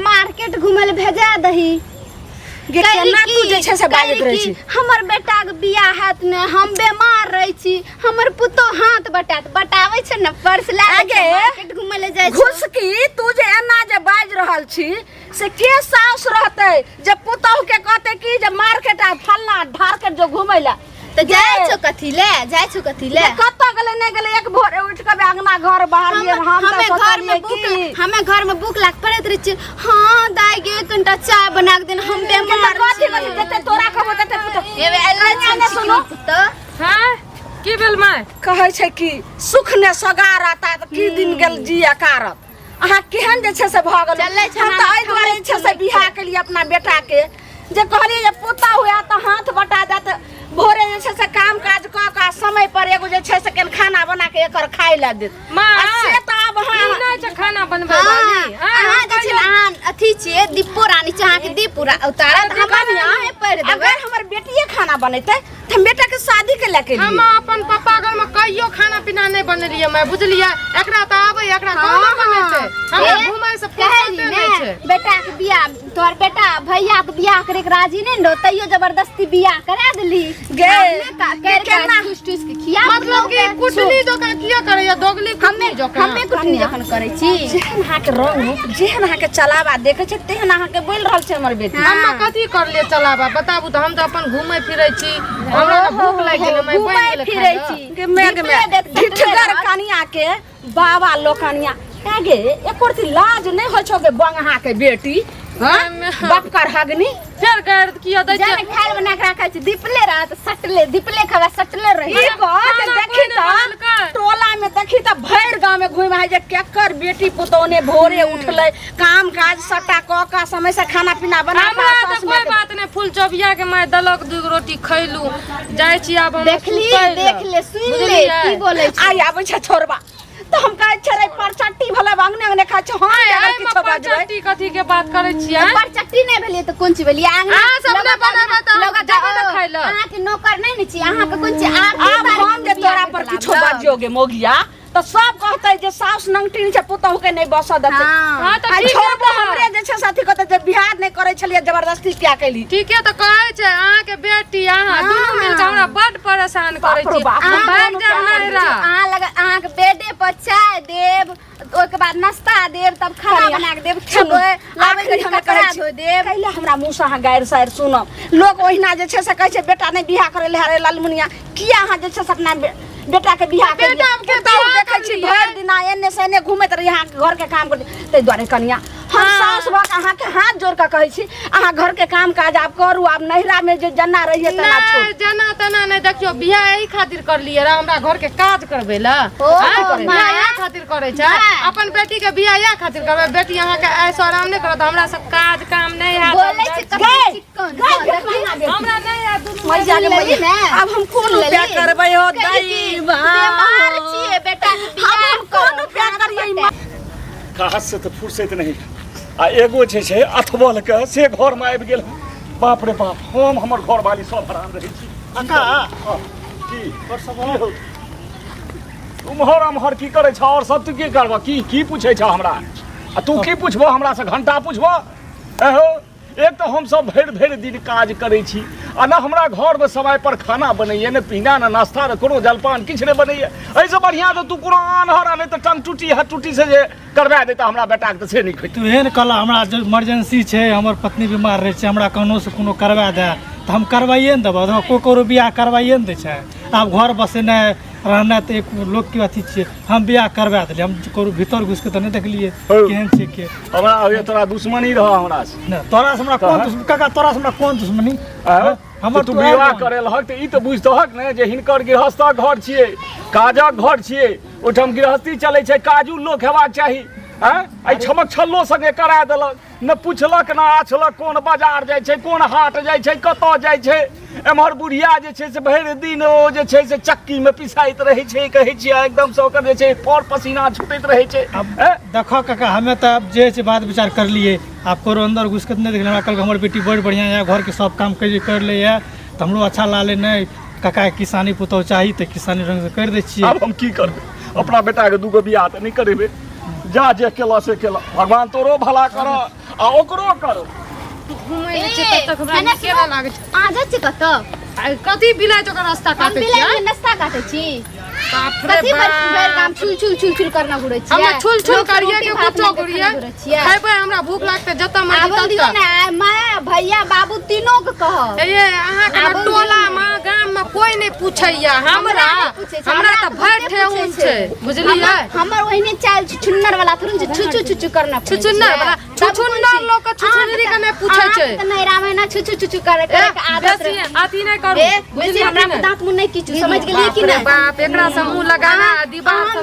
Market घुमल भेजा दही हमर बेटा के बियाह हाथ ने हम बीमार रही छी हमर पुतो हाथ बटावे छ न पर्स लागे मार्केट घुमले जाय छी घुस की तू जे एना जे बाज रहल छी से के साउस रहते जे पुतोह के कहते की जे मार्केट आ फलना ढार के जो घुमैला तो जाय छ कथि ले कत गेले नहीं गेले एक भोरे उठ के अंगना घर बाहर लिए हम तो सोचलिए कि हमें घर में भूख लाग पड़त रही छी हां दाई गे एकटा चाय बना के देन हम बीमार कथि जते तोरा खबो तते पुतो एबे अल्लाह सुनो तो हां की भेल माय कहै छै कि सुख ने सगार आता त की दिन गेल जिया कारत अहाँ केहन जे छै से भ गेल हम त आइ दुआरे छै से बियाह के लिए अपना बेटा के जे कहलिए जे पुता हुआ त हाथ बटा जात भोरे जे छै से काम काज क के समय पर एगो जे छै से खाना बना के एकर खाइ ला देत मां से त अब नहीं छ खाना बनबै वाली अहाँ जे छै अहाँ अथी छिए दीपो रानी छै अहाँ के दीपुरा उतारा त हम यहाँ पर देबै अगर हमर बेटिए खाना बनेतै त हम बेटा के शादी के लेके हम अपन पापा घर में कहियो खाना पीना नहीं बनलिए मैं बुझलिए एकरा त आबै एकरा कोना बनेतै हम घुमै से कहली नै छै बेटा के बियाह तोर बेटा भैया के बियाह करे के राजी नै न तइयो जबरदस्ती बियाह करा देली गे केना खुश के खिया मतलब कि कुटनी जो का किया करे या दोगली कुटनी जो का हमें कुटनी जखन करे छी जेहन अहाँ के रंग जेहन अहाँ के चलावा देखे छै तेहन अहाँ के बोल रहल छै हमर बेटी हम कथि कर ले चलाबा बताबू त हम त अपन घुमै फिरै छी हमरा भूख लाग गेल मैं बैठ गेल फिरै छी के मेघ में ढिठगर कनिया के बाबा लोकनिया आगे एकोरती लाज नहीं हो छोगे बंगहा के बेटी हां बाप कर हगनी फिर कर किया द जाने खाइल बना के रखा छी दीपले रहत सटले दीपले खवा सटले रही ई बात देखी त टोला में देखी त भैर गांव में घुम है जे केकर बेटी पुतौने भोरे उठले काम काज सटा क का समय से खाना पीना बना के हमरा त कोई बात नहीं फूल चोबिया के मैं दलक दू रोटी खैलू जाय छी अब हम देख ले सुन ले की बोले छी आई आबै छ छोरबा तो हम कहै छरै परचट्टी भले बांगने अंगने खा छ हां यार किछो बाजबै परचट्टी कथि के बात करै छियै परचट्टी नै भेलिए त कोन ची भेलिए हां सबने बनाबा त लगा जाबे त खैल अहाँ के नौकर नै न छी अहाँ के कोन ची आरती हम जे तोरा पर किछो बाजियोगे मोगिया तो सब कहते जे साउस नंगटी छै पुतहु के नै बस देतै हां त ठीक है हमरे जे छै साथी कहते जे बिहार नै करै छलिए जबरदस्ती किया कैली ठीक है त कहै छै अहाँ के बेटी अहाँ दुनू मिल के हमरा बड परेशान करै छी हम भाग जाब नहिरा अहाँ के बेडे पर चाय देब ओके बाद नाश्ता देब तब खाना बना के देब खेबै लाबै के हमें करा दो देब कैला हमरा मुंह से अहाँ गायर सायर सुनब लोग ओहिना जे छै से कहै छै बेटा नै बियाह करे ले हारे लालमुनिया किया अहाँ जे छै से अपना बेटा के बियाह के देखै छी भर दिन एने से एने घुमैत रही अहाँ घर के काम कर तै द्वारे कनिया हम सास बा अहाँ के हाथ जोड़ के कहै छी अहाँ घर के काम काज आप करू आप नहिरा में जे जना रहिए तना छोड़ जना तना नै देखियो बियाह एही खातिर कर लिए रे हमरा घर के काज करबे ला बियाह खातिर करे छै अपन बेटी के बियाह या खातिर करबे बेटी अहाँ के ऐसो आराम नै करत हमरा सब काज काम नै है बोलै छी चिकन हमरा नै है दुनू मर जागे अब हम कोन उपाय करबै हो दाई बीमार छिए बेटा हम कोन उपाय करियै कहाँ से तो फुर्सत नहीं आ एगो छै अथबल के से घर में आबि गेल बाप रे बाप हम हमर घर वाली सब हरान रही छी अका की और सब उम्हर अम्हर की करे छ और सब तू की करबो की पूछे छ हमरा आ तू की पूछबो हमरा से घंटा पूछबो एहो एक तो हम सब भरि दिन काज करे छी आ ना हमरा घर में समय पर खाना बनैए न पीना न नाश्ता न कोनो जलपान किछ नहीं बनैए ऐसे बढ़िया तो तू कोनो आनहर नहीं तो टंग टूटी हाथ टूटी से जे करवा देता हमरा बेटा के से नहीं खै तू एहन कहला हमरा इमरजेंसी छै हमर पत्नी बीमार रहे छै हमरा कोनो से कोनो करवा दे तो हम करवाइए न देबो कोई बियाह करवाइए न दे छै आब घर बसेना रहना तो एक लोग की अथी छे हम बियाह करवा देलिए हम करू भीतर घुस के तो नहीं देखलिए केहन छै के हमरा अबे तोरा दुश्मनी रह हमरा से न तोरा से हमरा कोन दुश्मनी काका तोरा से हमरा कोन दुश्मनी हमर तू विवाह करे लहक त ई त बुझतहक ने जे हिनकर गृहस्थक घर छिए काजक घर छिए ओठम गृहस्थी चलै छै काजू लोक हेबाक चाही आई छमक छल्लो संगे करा देलक न पुछलक न आछलक कोन बाजार जाइ छै कोन हाट जाइ छै कतऽ जाइ छै एमहर बुढ़िया जे छै से भरि दिन ओ जे छै से चक्की में पिसाइत रहै छै कहै छियै एकदम से ओकर जे छै पर पसीना छूटैत रहै छै देखो काका हमें तो अब जे छै बात विचार कर लिए आप करो अंदर घुस के नहीं देख हमरा कल हमर बेटी बड़ बढ़िया है घर के सब काम कर ले है तो हमरो अच्छा लाले नहीं काका किसानी पुतौ चाही तो किसानी रंग से कर दे छियै अब हम की करबै अपना बेटा के दूगो बियाह त नहीं करेबे जा जे केला से केला भगवान तोरो भला कर आ ओकरो करो। घुमै ले छै तब तक हमरा केना लागे छै आ जा छी कत कथी बिलाइ ओकर रास्ता हम काटे बिलाइ छियै के नाश्ता काटे छी बाप रे कथी बाप भर काम छुल करना घुरै छी हमरा छुल करिए के कुछो करिए खाइबे हमरा भूख लागते जत मर्जी आब दियो तत ना माय भैया बाबू तीनों के कह ये अहाँ के टोला में गांव में कोई नहीं पूछैया हमरा त भर ठेहुन छै बुझलियै हमर ओहिने चाल छुन्नर वाला थुरन छुचु करना छुचुन्नर वाला छुचुन्नर लोग के छुचुनरी के नहीं पूछै छै नहीं रामायण छुचु करे के आदत बेसी अथी नहीं करू बुझली हमरा दांत मुंह नहीं किछु समझ गेलिए कि नहीं बाप एकरा समूह लगाना दीवार सब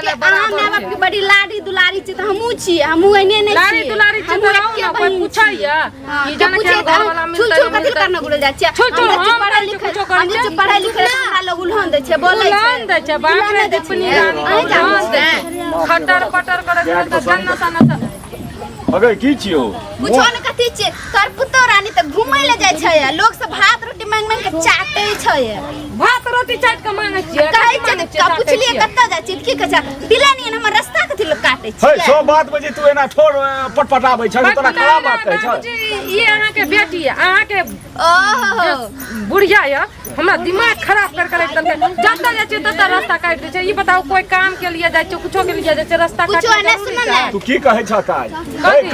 लगाना बाप की बड़ी लाडी दुलारी छी त हमहू छी हमहू एने नहीं छी लाडी दुलारी छी त कोई पूछैया कि जाने के घर वाला मिलतै छुल कथि करना गुड़ जा छी हम पढ़ाई लिखाई हमरा लोग उल्हन दे छै बोलै छै उल्हन दे छै बाप रे दीपनी रानी उल्हन दे खटर पटर करे त गन्ना सना अगर की छियो कुछो न कथि छै तोर पुतो रानी त घुमै ले जाय छै लोग सब भात रोटी मांग के चाटै छै भात रोटी चाट के मांगे छियै कहै छै का पुछलिए कत्ता जा छी की कहै छै बिलानी हमर रास्ता कथि लोग काटै छै है सब बात बजे तू एना ठोर पटपटाबै छ तोरा खराब बात कहै छ ये अहाँ के बेटी है अहाँ के ओहो बुढ़िया है हमरा दिमाग खराब कर कर एकदम जत्ता जाय छै तत्ता रास्ता काट दै छै ई बताओ कोई काम के लिए जाय छै कुछो के लिए जाय छै रास्ता काट कुछो नहीं सुन ना तू की कहै छ काज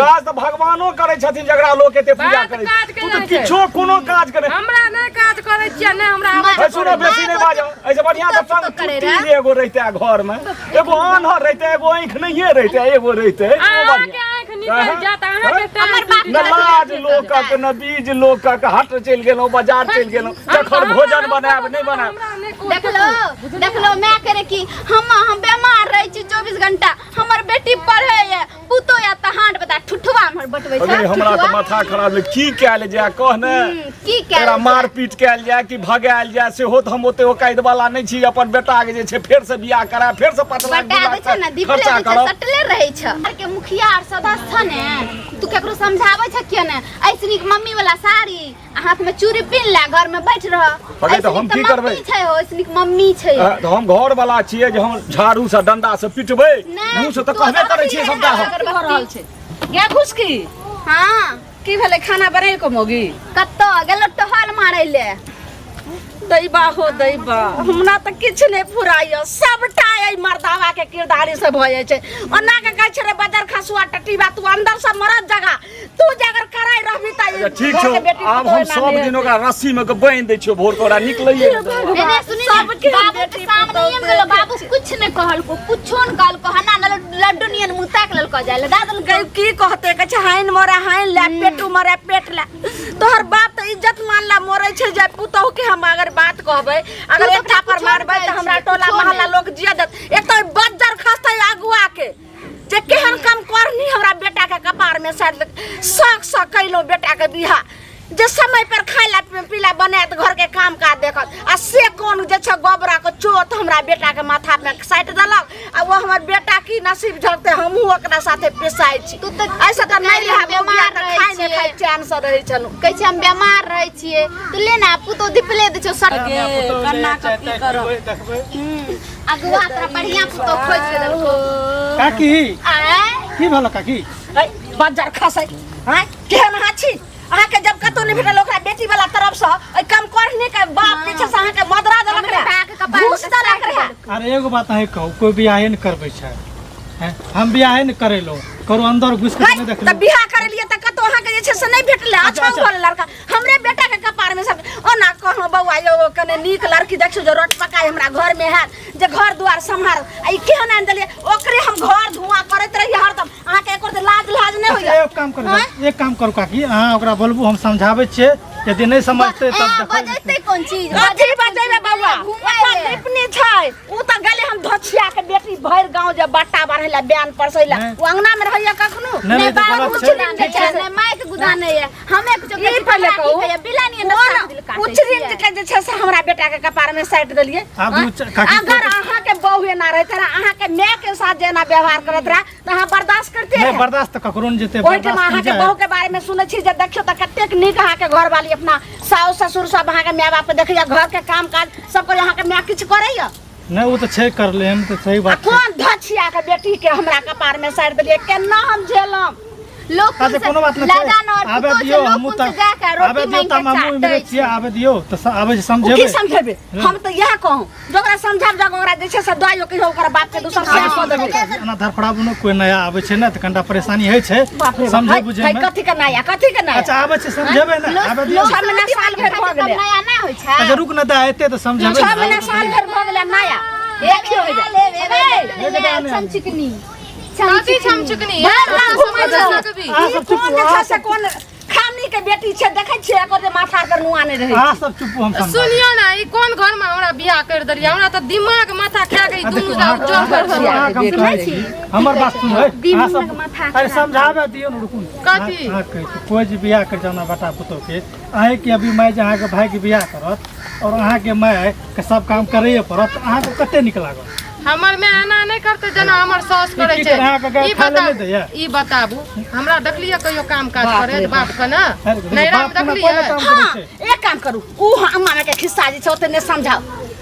काज त भगवानो करै छथिन जकरा लोग एते पूजा करै तू त किछो कोनो काज करे हमरा नहीं काज करै छियै नहीं हमरा है सुनो बेसी नहीं बाजो ऐसे बढ़िया त संग टूटी एगो रहते घर में एगो आन्हर रहते एगो आंख नहीं रहते एगो रहते अहाँ के आंख निकल जात अहाँ के हमर बाप न लाज लोकक न बीज लोकक हट चल गेलौ बाजार चल गेलौ जखन भोजन बनाब नहीं बनाब देख लो मैं करे कि हम बीमार रह छी 24 घंटा हमर बेटी पढ़े है पुतो या त हांड बता ठुठवा हमर बटबै छै अरे हमरा त माथा खराब ले की कैल जाय कह ने की कैल तेरा मार पीट कैल जाय कि भगायल जाय से हो त हम ओते ओकायद वाला नहीं छी अपन बेटा के जे छै फेर से बियाह करा फेर से 5 लाख बता दे छै ना दीपले दे छै सटले रहै छै के मुखिया और सदस्य ने तू केकरो समझाबै छ के ने ऐसनी मम्मी वाला साड़ी हाथ में चूड़ी पहन ले घर में बैठ रह अरे त हम की करबै छै हो ऐसनी मम्मी छै त हम घर वाला छियै जे हम झाड़ू से डंडा से पिटबै मुंह से त कहबे करै छियै सबटा हो रहल छै गे खुशकी हां की भेले खाना बनेल को मोगी कत्तो गेलो टहल मारै ले दैबा हो दैबा हमरा त किछ नै फुराइयो सबटा ए मर्दावा के किरदारी से भ जाय छै ओना के कहै छै रे बदर खसुआ टटीबा तू अंदर से मरद जगह तू जगर कराई रहबी त ठीक छौ आब हम सब दिन ओकरा रस्सी में के बांध दै छियो भोर के ओकरा निकलैए एने सुनी सबके बाबू के सामने हम गेलो बाबू कुछ नै कहल को कुछो न कहल को हना लड्डू नियन मुंह ताक लेल क जाय दादल की कहते कहै छै हाइन मरे हाइन ले पेटू मरे पेट ले तोहर बाप त इज्जत मानला मरै छै जे पुतौ के हम अगर बात कहबै अगर एक थापर मारबै त हमरा टोला मोहल्ला लोग जिया देत एक त बज्जर खसतै अगुआ के जे केहन काम करनी हमरा बेटा के कपार में सर सक कैलो बेटा के बियाह जे समय पर खाइला पीला बनात घर के काम काज देखत आ से कोन जे छ गोबरा के चोट हमरा बेटा के माथा पे साइट देलक आ वो हमर बेटा की नसीब झलते हमहू ओकरा साथे पिसाई छी तू त ऐसा त नहीं रहा बेबिया त खाइ ने खाइ चैन से रहै छनु कहै छै हम बीमार रहै छियै तू ले ना पुतो दिपले दे छ सट कन्ना कथी करो देखबै अगुआ तोरा बढ़िया पुतो खोज के देलको काकी आय की भलो काकी बज्जर खसै हां केहन हाछी अहाँ के जब कतो नहीं भेटल ओकरा बेटी वाला तरफ से ओइ काम करने के बाप पीछे से अहाँ के मदरा देलक रे घूस देलक रे अरे एगो बात है कहू कोई बियाहे न करबै छै हैं हम बियाहे न करेलो करो अंदर घुस के नहीं देख त बियाह करे लिए त कतो अहाँ के जे छै से नहीं भेटले अच्छा बोल लड़का हमरे बेटा के कपार में सब ओना कहलो बौआ यो कने नीक लड़की देखियो जे रोट पकाय हमरा घर में है जे घर द्वार संभार आई केहन आन देलिए ओकरे हम घर धुआं करत रही हरदम अहाँ के एको लाज लाज नहीं होइया एक काम करू काकी अहाँ ओकरा बोलबू हम समझाबै छियै यदि नहीं समझते तब देखबै बजैते कोन चीज अथी बजेबे बौआ ओकर लिपनी छै उ त गले हम धोछिया के बेटी भर गांव जे बट्टा बढ़ैला बयान परसैला उ अंगना में रहैया कखनो नहीं तो गलत छै ने माइक गुदाने है हमें कुछ ई पहले कहू बिलानी नसा दिल काटे उचरिन के जे छै से हमरा बेटा के कपार में साइट देलिए अगर अहाँ के बहू ना रहे तरा अहाँ के माय के साथ जेना व्यवहार करत रहा त अहाँ बर्दाश्त करते नहीं बर्दाश्त ककरो न जेते ओइ टाइम अहाँ के बहू के बारे में सुनै छी जे देखियो त कतेक नीक अहाँ के घर वाली अपना सास ससुर सब अहाँ के माय बाप देखिया घर के काम काज सब को अहाँ के माय किछ करैया नहीं वो तो छै कर ले हम तो सही बात कौन धछिया के बेटी के हमरा कपार में साइड देलिए केना हम झेलम लोग अच्छा कोनो बात नहीं लगान और आबे तो दियो लोग हमू कुछ त जाके आबे रोटी दियो मांग त मामू के मेरे चाटै छिए आबे दियो त आबे की समझेबे समझेबे हम तो यह कहूं जोकरा समझाब जग ओकरा जे छै से दवाई के ओकरा बाप के दूसर से कह देबे एना धरफड़ाबू न कोई नया आबे छै न त कनटा परेशानी है छै बाप रे समझे बुझे भाई में कथि के नया अच्छा आबे छै समझेबे न आबे दियो 6 महीना साल भर भ गेलै नया नहीं होय छै अच्छा रुक न दा एते त समझेबे 6 महीना साल भर भ गेलै नया एक ही हो जाए छम चिकनी कथी छम चिकनी आ सब चुप कौन से कौन खानी के बेटी छै देखै छियै एकर जे माथा कर नुआ नहि रहै आ सब चुप हम समझ सुनियो ना ई कोन घर में हमरा बियाह कर देलियै हमरा त दिमाग माथा खा गई दुनु जोर कर हमर बात सुन है दिमाग माथा अरे समझावे दियो न रुकू कथी? हां कहै छै कोई जे बियाह कर जाना बेटा पुतो के अहे के अभी मैं जहां के भाई के बियाह करत और अहाँ के मैं के सब काम करैए पड़त अहाँ के कते निक लागत हमर में आना नहीं करते जना हमर सास करे की छै तरह के गैर खा ले दैया ई बताबू हमरा देखलिए कहियो काम काज करे बाप के ना नहीं रात बाप देखलिए काम हाँ करे छै एक काम करू ऊ अम्मा के खिस्सा जे छै ओते ने समझाओ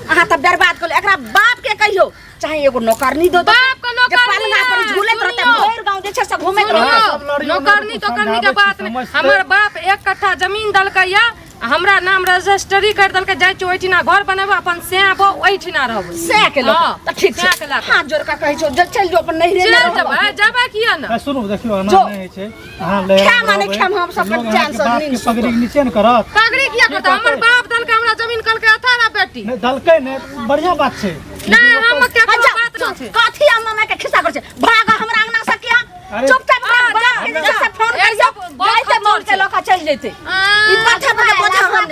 अहाँ त बर्बाद कर एकरा बाप के कहियो चाहे एगो नौकरनी दो बाप के नौकरनी पलंगा पर है, झूलत रहते सुनियो। भर गांव जे छै से घूमैत सुनियो, रहते नौकरनी तोकरनी के बात नहीं समझते। हमर बाप 1 कट्ठा जमीन दलकै या हमरा नाम रजिस्ट्री कर दलकै जाय छी ओइठिना घर बनाबो अपन सेबो ओइठिना रहबो से के लो हाँ, त ठीक सएह के छै लऽ कऽ। हाथ जोड़ के कहै छौ जब चल जो अपन नहिरे चल में जबै जबै किया ना सुनू देखियो जो। एना नहीं छै अहाँ ले क्या माने खेम हम सब पर जान सब नींद पगड़ी के नीचे न करत पगड़ी किया करता हमर बाप दलकै हमरा जमीन कलकै 18 बेटी नहीं दलकै ने बढ़िया बात छै नहीं हम के अच्छा बात न छै कथी अम्मा के खिस्सा कर छै भाग हमरा अंगना से किया अरे, चुपचाप बाप के जे से फोन कर जो जाइते मोड़ के लोका चल जैते ई पाछा पर बोझा हम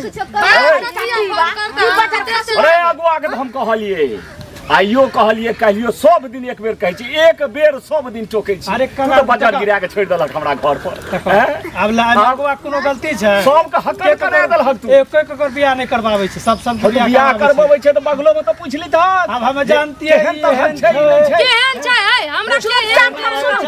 अरे आगू आगे तो हम कहलिए आइयो कहलिए कहियो सब दिन एक बेर कहै छी एक बेर सब दिन टोकै छी अरे, तू तो बाजार गिरा के छोड़ देलक हमरा घर पर हैं? अब लागवा कोनो गलती छै सबके हक्के करा देलक तू एक एक कर बियाह नहीं करवावे छै सब बियाह करबबै छै त बगलो में तो पूछली त अब हमें जानती है केहन तहन छै ई नहि छै केहन छै है हमरा केहन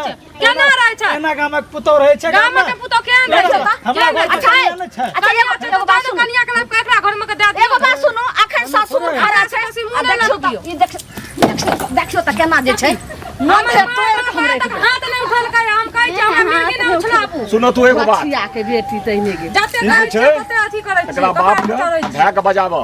छै केना रहै छै एना गामक पुतौ रहै छै गाम के पुतो केहन रहै छै हमरा घर केहन अच्छा रहै छै अच्छा एगो बात सुनो कनिया के एकरा घर में के दे दियो एगो बात सुनो अखन ससुर घर छै आ देखियो त ई देखियो त केना जे छै मन से तोड़ के हमरे हाथ नहीं उठलकै हम कहै छी हमरा मिर्गी नहीं उछलाबू सुनो तू एगो बात बचिया के बेटी तहिने गे जते ई कहै जे छै छै, तते अथी करै छी एकरा बाप ने भए के बजाब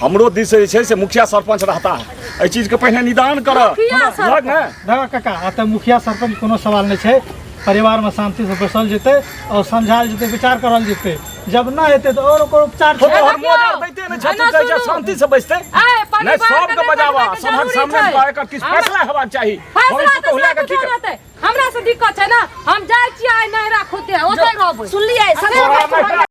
हमरो दिस से जे छै से मुखिया सरपंच रहता है एहि चीज के पहिने निदान कर मुखिया बुझलक ने देखा काका आ मुखिया सरपंच कोनो सवाल नहीं छै परिवार में शांति से बैसल जेतै और समझाल जेतै विचार करल जेतै जब ना हेतै तो और ओकर उपचार छै छोटो हर मोजर दैते ने छतु कहै छै शांति से बैसते आय नहीं परिवार सबके बजावा सबक सामने में एकर किछ फैसला हेबाक चाही हम फैसला इसको कहला के की कर हमरा से दिक्कत छै ना हम जाय छी आइ नहरा खोते ओतै रहबै सुनलिए तोरा में